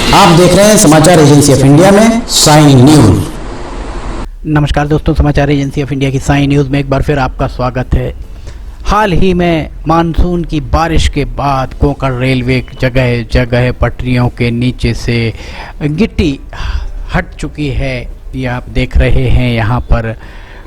आप देख रहे हैं समाचार एजेंसी ऑफ इंडिया में साइन न्यूज। नमस्कार दोस्तों, समाचार एजेंसी ऑफ इंडिया की साइन न्यूज़ में एक बार फिर आपका स्वागत है। हाल ही में मानसून की बारिश के बाद कोंकण रेलवे जगह जगह पटरियों के नीचे से गिट्टी हट चुकी है। ये आप देख रहे हैं यहाँ पर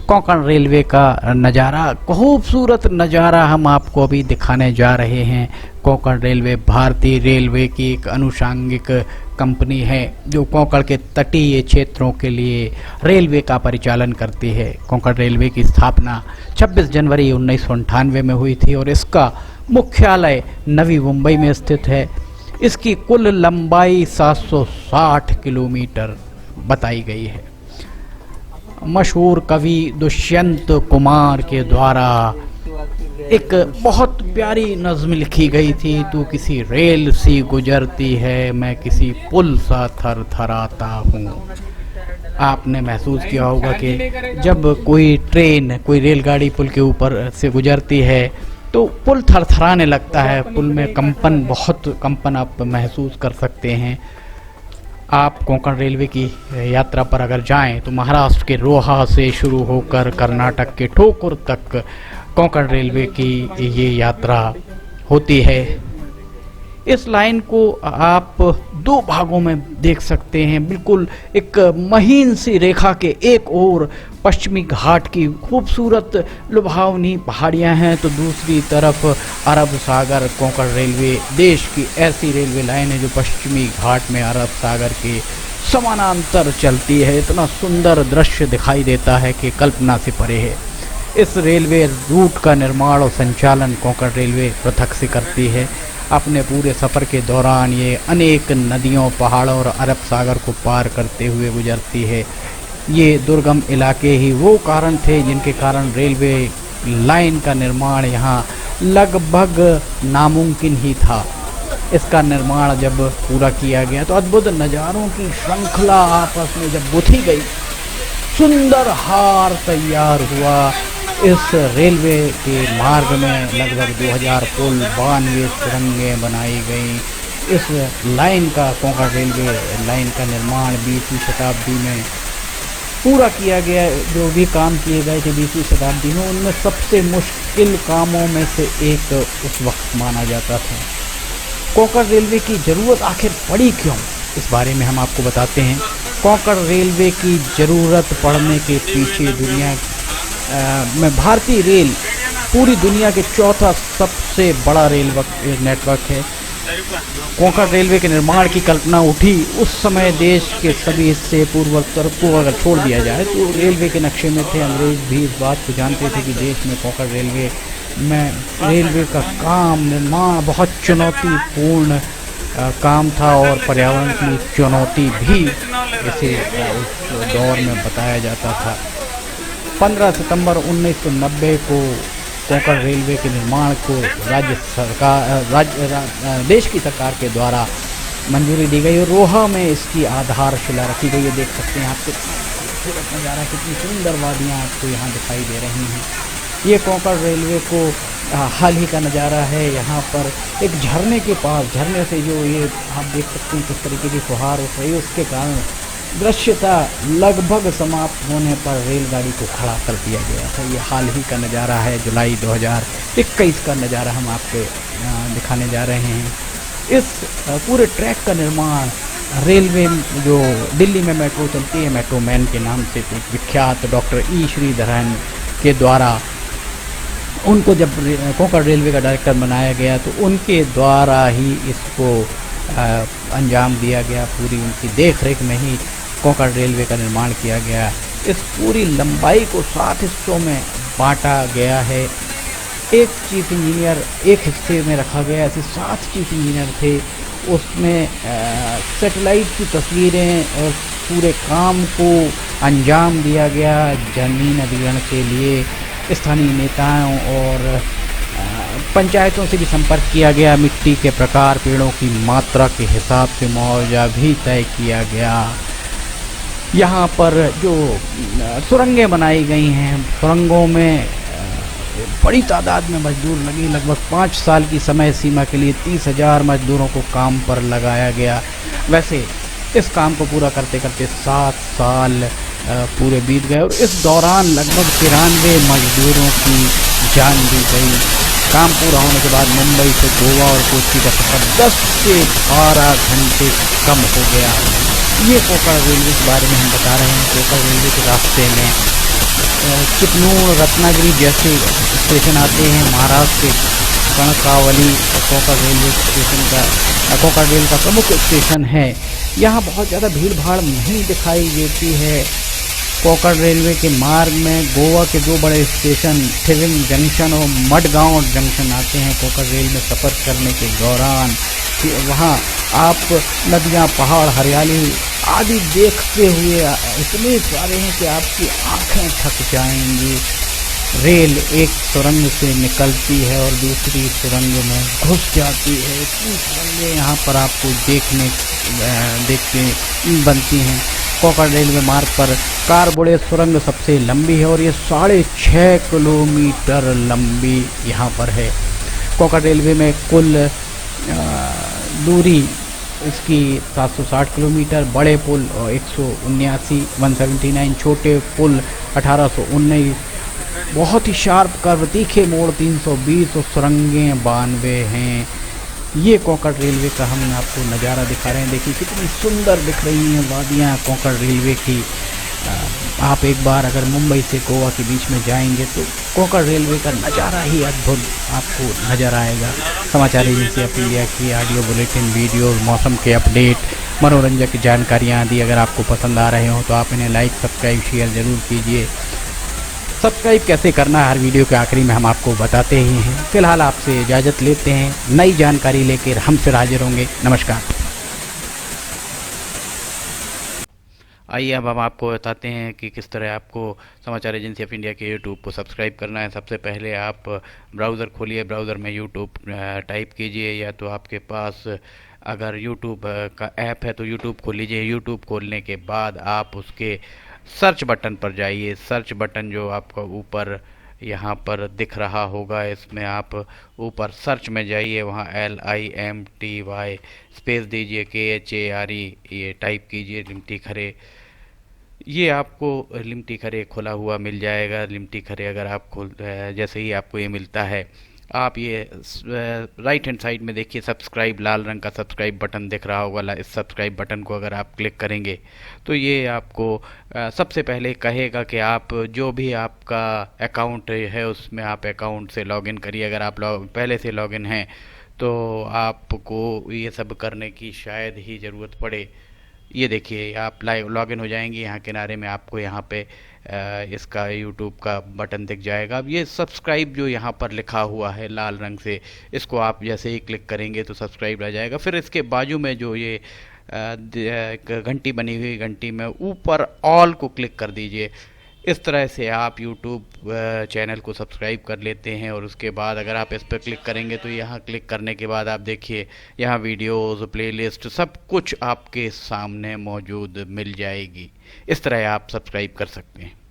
कोंकण रेलवे का नज़ारा, खूबसूरत नज़ारा हम आपको अभी दिखाने जा रहे हैं। कोंकण रेलवे भारतीय रेलवे की एक अनुषंगिक कंपनी है जो कोंकण के तटीय क्षेत्रों के लिए रेलवे का परिचालन करती है। कोंकण रेलवे की स्थापना 26 जनवरी 1998 में हुई थी और इसका मुख्यालय नवी मुंबई में स्थित है। इसकी कुल लंबाई 760 किलोमीटर बताई गई है। मशहूर कवि दुष्यंत कुमार के द्वारा एक बहुत प्यारी नज़्म लिखी गई थी, तू किसी रेल सी गुजरती है, मैं किसी पुल सा थर थराता हूँ। आपने महसूस किया होगा कि जब कोई ट्रेन, कोई रेलगाड़ी पुल के ऊपर से गुजरती है तो पुल थरथराने लगता है, पुल में कंपन, बहुत कंपन आप महसूस कर सकते हैं। आप कोंकण रेलवे की यात्रा पर अगर जाएं तो महाराष्ट्र के रोहा से शुरू होकर कर्नाटक के ठोकुर तक कोंकण रेलवे की ये यात्रा होती है। इस लाइन को आप दो भागों में देख सकते हैं। बिल्कुल एक महीन सी रेखा के एक ओर पश्चिमी घाट की खूबसूरत लुभावनी पहाड़ियां हैं तो दूसरी तरफ अरब सागर। कोंकण रेलवे देश की ऐसी रेलवे लाइन है जो पश्चिमी घाट में अरब सागर के समानांतर चलती है। इतना सुंदर दृश्य दिखाई देता है कि कल्पना से परे है। इस रेलवे रूट का निर्माण और संचालन कोंकण रेलवे पृथक से करती है। अपने पूरे सफ़र के दौरान ये अनेक नदियों, पहाड़ों और अरब सागर को पार करते हुए गुजरती है। ये दुर्गम इलाके ही वो कारण थे जिनके कारण रेलवे लाइन का निर्माण यहाँ लगभग नामुमकिन ही था। इसका निर्माण जब पूरा किया गया तो अद्भुत नज़ारों की श्रृंखला आपस में जब गुथी गई, सुंदर हार तैयार हुआ। इस रेलवे के मार्ग में लगभग 2000 पुल, 92 सुरंगें बनाई गई। इस लाइन का, कोंकण रेलवे लाइन का निर्माण 20वीं शताब्दी में पूरा किया गया। जो भी काम किए गए थे 20वीं शताब्दी में, उनमें सबसे मुश्किल कामों में से एक उस वक्त माना जाता था। कोंकण रेलवे की ज़रूरत आखिर पड़ी क्यों, इस बारे में हम आपको बताते हैं। कोंकण रेलवे की ज़रूरत पड़ने के पीछे दुनिया में भारतीय रेल पूरी दुनिया के चौथा सबसे बड़ा रेल नेटवर्क है। कोंकण रेलवे के निर्माण की कल्पना उठी उस समय देश के सभी हिस्से पूर्वोत्तर को अगर छोड़ दिया जाए तो रेलवे के नक्शे में थे। अंग्रेज भी इस बात को जानते थे कि देश में कोंकण रेलवे में रेलवे का काम निर्माण बहुत चुनौतीपूर्ण काम था और पर्यावरण की चुनौती भी इसे उस दौर में बताया जाता था। 15 सितंबर 1990 को कोंकण रेलवे के निर्माण को देश की सरकार के द्वारा मंजूरी दी गई और रोहा में इसकी आधारशिला रखी गई है। देख सकते हैं आपको खूबसूरत नज़ारा, कितनी सुंदर वादियाँ आपको यहाँ दिखाई दे रही हैं। ये कोंकण रेलवे को हाल ही का नज़ारा है। यहाँ पर एक झरने के पास, झरने से जो ये आप देख सकते हैं किस तरीके की फुहार उठ रही है, उसके कारण दृश्यता लगभग समाप्त होने पर रेलगाड़ी को खड़ा कर दिया गया था। ये हाल ही का नज़ारा है, जुलाई 2021 का नज़ारा हम आपको दिखाने जा रहे हैं। इस पूरे ट्रैक का निर्माण रेलवे जो दिल्ली में मेट्रो चलती है, मेट्रो मैन के नाम से विख्यात डॉक्टर ई श्रीधरन के द्वारा, उनको जब कोंकण रेलवे का डायरेक्टर बनाया गया तो उनके द्वारा ही इसको अंजाम दिया गया। पूरी उनकी देख रेख में ही कोंकण रेलवे का निर्माण किया गया। इस पूरी लंबाई को 7 हिस्सों में बांटा गया है। एक चीफ इंजीनियर एक हिस्से में रखा गया, ऐसे 7 चीफ इंजीनियर थे। उसमें सैटेलाइट की तस्वीरें और पूरे काम को अंजाम दिया गया। ज़मीन अधिग्रहण के लिए स्थानीय नेताओं और पंचायतों से भी संपर्क किया गया। मिट्टी के प्रकार, पेड़ों की मात्रा के हिसाब से मुआवजा भी तय किया गया। यहाँ पर जो सुरंगें बनाई गई हैं, सुरंगों में बड़ी तादाद में मजदूर लगी। लगभग 5 साल की समय सीमा के लिए 30,000 मजदूरों को काम पर लगाया गया। वैसे इस काम को पूरा करते करते 7 साल पूरे बीत गए और इस दौरान लगभग 93 मजदूरों की जान दी गई। काम पूरा होने के बाद मुंबई से गोवा और कोच्चि का सफर 10 से 12 घंटे कम हो गया। ये कोंकण रेलवे के बारे में हम बता रहे हैं। कोंकण रेलवे के रास्ते में चिपनूर, रत्नागिरी जैसे स्टेशन आते हैं। महाराष्ट्र के कणकावली कोंकण रेलवे स्टेशन का कोंकण रेल का प्रमुख स्टेशन है। यहाँ बहुत ज़्यादा भीड़ भाड़ नहीं दिखाई देती है। कोंकण रेलवे के मार्ग में गोवा के 2 बड़े स्टेशन थिविंग जंक्शन और मडगांव जंक्शन आते हैं। कोंकण रेल में सफ़र करने के दौरान वहाँ आप नदियाँ, पहाड़, हरियाली आदि देखते हुए इतने सारे हैं कि आपकी आँखें थक जाएंगी। रेल एक सुरंग से निकलती है और दूसरी सुरंग में घुस जाती है। इतनी सुरंगें यहाँ पर आपको देखते बनती हैं। कोंकण रेलवे मार्ग पर कारबुड़े सुरंग सबसे लंबी है और ये 6.5 किलोमीटर लंबी यहाँ पर है। कोंकण रेलवे में कुल दूरी इसकी 760 किलोमीटर, बड़े पुल 179, छोटे पुल 1819, बहुत ही शार्प कर्व, तीखे मोड़ 320 और सुरंगें 92 हैं। ये कोंकण रेलवे का हम आपको नज़ारा दिखा रहे हैं। देखिए कितनी सुंदर दिख रही हैं वादियाँ कोंकण रेलवे की। आप एक बार अगर मुंबई से गोवा के बीच में जाएंगे तो कोंकण रेलवे का नज़ारा ही अद्भुत आपको नज़र आएगा। समाचार एजेंसी ऑफ इंडिया की ऑडियो बुलेटिन, वीडियो, मौसम के अपडेट, मनोरंजक जानकारियाँ आदि अगर आपको पसंद आ रहे हो तो आप इन्हें लाइक, सब्सक्राइब, शेयर ज़रूर कीजिए। सब्सक्राइब कैसे करना है हर वीडियो के आखिरी में हम आपको बताते ही हैं। फिलहाल आपसे इजाज़त लेते हैं, नई जानकारी लेकर हम फिर हाजिर होंगे। नमस्कार। आइए अब हम आपको बताते हैं कि किस तरह आपको समाचार एजेंसी ऑफ इंडिया के यूट्यूब को सब्सक्राइब करना है। सबसे पहले आप ब्राउज़र खोलिए, ब्राउज़र में यूट्यूब टाइप कीजिए, या तो आपके पास अगर यूट्यूब का ऐप है तो यूट्यूब खोल लीजिए। यूट्यूब खोलने के बाद आप उसके सर्च बटन पर जाइए। सर्च बटन जो आपको ऊपर यहाँ पर दिख रहा होगा, इसमें आप ऊपर सर्च में जाइए, वहाँ LIMTY स्पेस दीजिए, KHARE ये टाइप कीजिए, लिमटी खरे। ये आपको लिमटी खरे खुला हुआ मिल जाएगा। लिमटी खरे अगर आप जैसे ही आपको ये मिलता है, आप ये राइट हैंड साइड में देखिए सब्सक्राइब, लाल रंग का सब्सक्राइब बटन दिख रहा होगा। इस सब्सक्राइब बटन को अगर आप क्लिक करेंगे तो ये आपको सबसे पहले कहेगा कि आप जो भी आपका अकाउंट है उसमें आप अकाउंट से लॉगिन करिए। अगर आप पहले से लॉगिन हैं तो आपको ये सब करने की शायद ही ज़रूरत पड़े। ये देखिए आप लाइव लॉगिन हो जाएंगे। यहाँ किनारे में आपको यहाँ पे इसका यूट्यूब का बटन दिख जाएगा। अब ये सब्सक्राइब जो यहाँ पर लिखा हुआ है लाल रंग से, इसको आप जैसे ही क्लिक करेंगे तो सब्सक्राइब रह जाएगा। फिर इसके बाजू में जो ये घंटी बनी हुई, घंटी में ऊपर ऑल को क्लिक कर दीजिए। इस तरह से आप यूट्यूब चैनल को सब्सक्राइब कर लेते हैं। और उसके बाद अगर आप इस पर क्लिक करेंगे तो यहाँ क्लिक करने के बाद आप देखिए यहाँ वीडियोज़, प्लेलिस्ट सब कुछ आपके सामने मौजूद मिल जाएगी। इस तरह आप सब्सक्राइब कर सकते हैं।